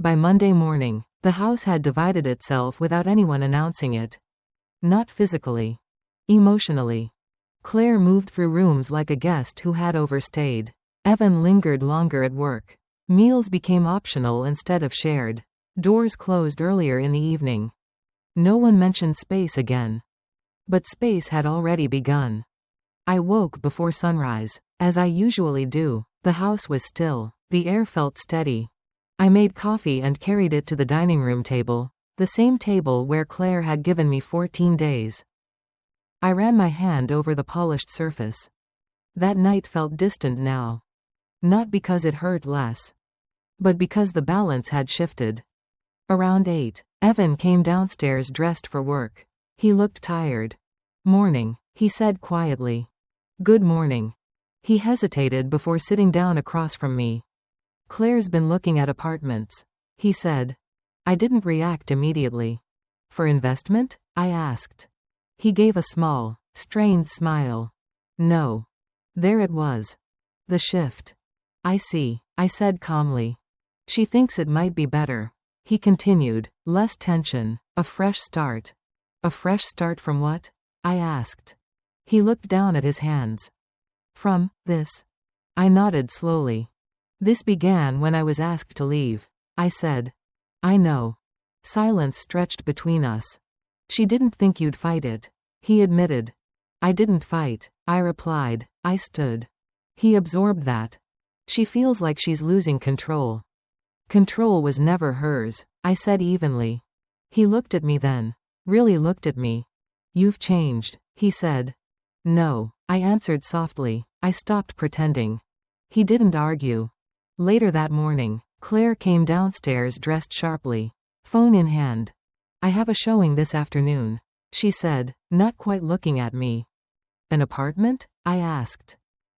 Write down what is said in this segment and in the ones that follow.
By Monday morning, the house had divided itself without anyone announcing it. Not physically. Emotionally. Claire moved through rooms like a guest who had overstayed. Evan lingered longer at work. Meals became optional instead of shared. Doors closed earlier in the evening. No one mentioned space again. But space had already begun. I woke before sunrise. As I usually do. The house was still. The air felt steady. I made coffee and carried it to the dining room table, the same table where Claire had given me 14 days. I ran my hand over the polished surface. That night felt distant now. Not because it hurt less, but because the balance had shifted. Around 8, Evan came downstairs dressed for work. He looked tired. "Morning," he said quietly. "Good morning." He hesitated before sitting down across from me. "Claire's been looking at apartments," he said. I didn't react immediately. "For investment?" I asked. He gave a small, strained smile. "No." There it was. The shift. "I see," I said calmly. "She thinks it might be better." He continued, "Less tension, a fresh start." "A fresh start from what?" I asked. He looked down at his hands. "From this." I nodded slowly. "This began when I was asked to leave," I said. "I know." Silence stretched between us. "She didn't think you'd fight it," he admitted. "I didn't fight," I replied. I stood. He absorbed that. "She feels like she's losing control." "Control was never hers," I said evenly. He looked at me then. Really looked at me. "You've changed," he said. "No," I answered softly. I stopped pretending. He didn't argue. Later that morning, Claire came downstairs dressed sharply. Phone in hand. "I have a showing this afternoon," she said, not quite looking at me. "An apartment?" I asked.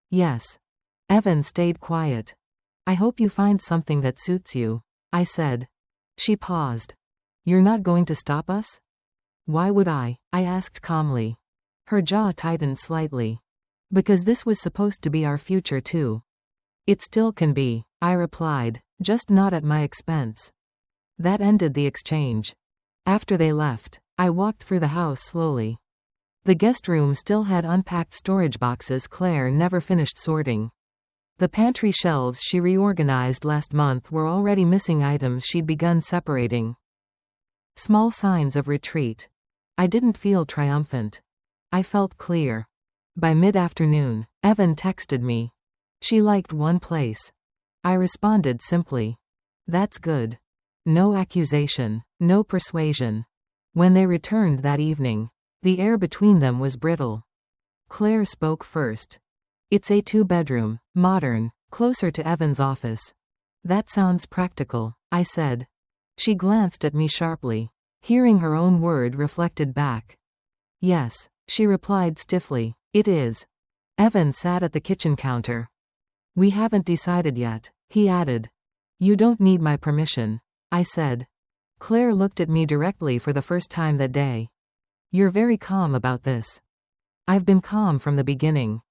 "Yes." Evan stayed quiet. "I hope you find something that suits you," I said. She paused. "You're not going to stop us?" "Why would I?" I asked calmly. Her jaw tightened slightly. "Because this was supposed to be our future too." "It still can be," I replied, "just not at my expense." That ended the exchange. After they left, I walked through the house slowly. The guest room still had unpacked storage boxes Claire never finished sorting. The pantry shelves she reorganized last month were already missing items she'd begun separating. Small signs of retreat. I didn't feel triumphant. I felt clear. By mid-afternoon, Evan texted me. "She liked one place." I responded simply. "That's good." No accusation, no persuasion. When they returned that evening, the air between them was brittle. Claire spoke first. "It's a 2-bedroom, modern, closer to Evan's office." "That sounds practical," I said. She glanced at me sharply. Hearing her own word reflected back. "Yes," she replied stiffly, "it is." Evan sat at the kitchen counter. "We haven't decided yet," he added. "You don't need my permission," I said. Claire looked at me directly for the first time that day. "You're very calm about this." "I've been calm from the beginning."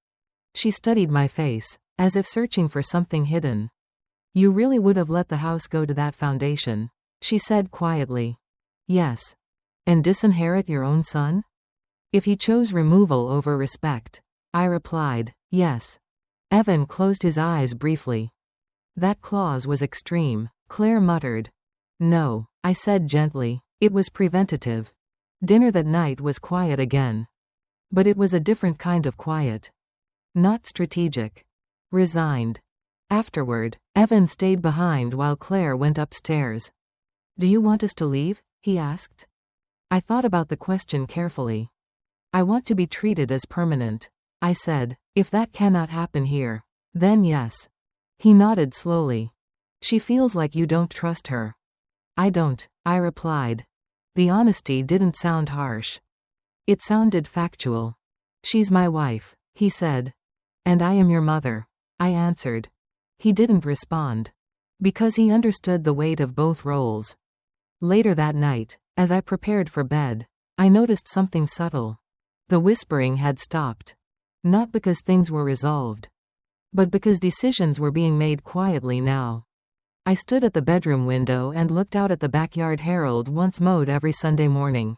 She studied my face, as if searching for something hidden. "You really would have let the house go to that foundation," she said quietly. "Yes." "And disinherit your own son?" "If he chose removal over respect," I replied. "Yes." Evan closed his eyes briefly. "That clause was extreme," Claire muttered. "No," I said gently. "It was preventative." Dinner that night was quiet again. But it was a different kind of quiet. Not strategic. Resigned. Afterward, Evan stayed behind while Claire went upstairs. "Do you want us to leave?" he asked. I thought about the question carefully. "I want to be treated as permanent," I said. "If that cannot happen here, then yes." He nodded slowly. "She feels like you don't trust her." "I don't," I replied. The honesty didn't sound harsh. It sounded factual. "She's my wife," he said. "And I am your mother," I answered. He didn't respond. Because he understood the weight of both roles. Later that night, as I prepared for bed, I noticed something subtle. The whispering had stopped. Not because things were resolved, but because decisions were being made quietly now. I stood at the bedroom window and looked out at the backyard Harold once mowed every Sunday morning.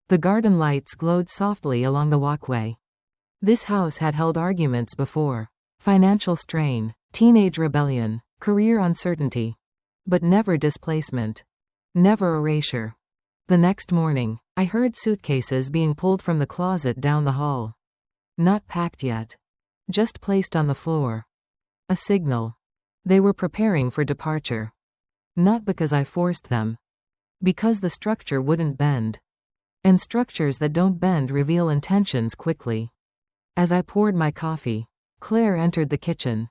The garden lights glowed softly along the walkway. This house had held arguments before. Financial strain, teenage rebellion, career uncertainty. But never displacement. Never erasure. The next morning, I heard suitcases being pulled from the closet down the hall. Not packed yet. Just placed on the floor. A signal. They were preparing for departure. Not because I forced them. Because the structure wouldn't bend. And structures that don't bend reveal intentions quickly. As I poured my coffee, Claire entered the kitchen.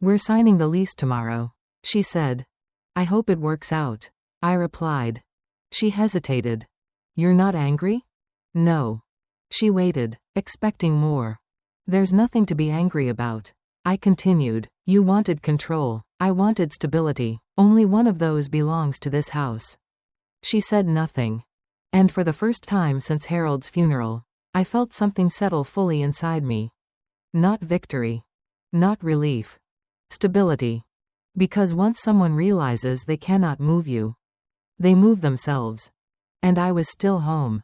"We're signing the lease tomorrow," she said. "I hope it works out," I replied. She hesitated. "You're not angry?" "No." She waited, expecting more. "There's nothing to be angry about," I continued. "You wanted control. I wanted stability. Only one of those belongs to this house." She said nothing. And for the first time since Harold's funeral, I felt something settle fully inside me. Not victory. Not relief. Stability. Because once someone realizes they cannot move you, they move themselves. And I was still home.